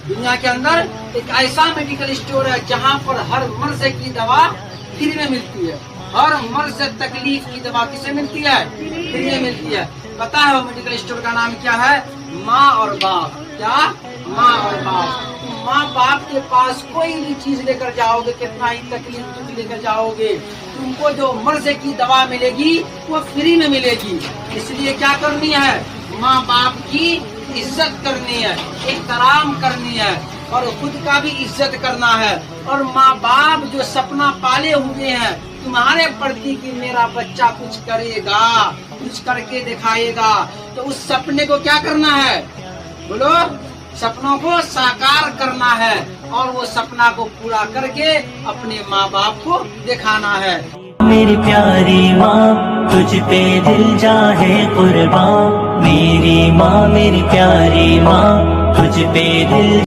दुनिया के अंदर एक ऐसा मेडिकल स्टोर है जहाँ पर हर मर्ज की दवा फ्री में मिलती है। हर मर्ज तकलीफ की दवा किसे मिलती है? फ्री में मिलती है। पता है वो मेडिकल स्टोर का नाम क्या है? माँ और बाप। क्या? माँ और बाप। माँ बाप के पास कोई भी चीज लेकर जाओगे, कितना ही तकलीफ तुम लेकर जाओगे, तुमको जो मर्ज की दवा मिलेगी वो फ्री में मिलेगी। इसलिए क्या करनी है? माँ बाप की इज्जत करनी है, एहतराम करनी है और खुद का भी इज्जत करना है। और माँ बाप जो सपना पाले हुए हैं तुम्हारे प्रति कि मेरा बच्चा कुछ करेगा, कुछ करके दिखाएगा, तो उस सपने को क्या करना है? बोलो, सपनों को साकार करना है और वो सपना को पूरा करके अपने माँ बाप को दिखाना है। मेरी प्यारी माँ तुझ पे दिल जाए कुर्बान, मेरी माँ मेरी प्यारी माँ तुझ पे दिल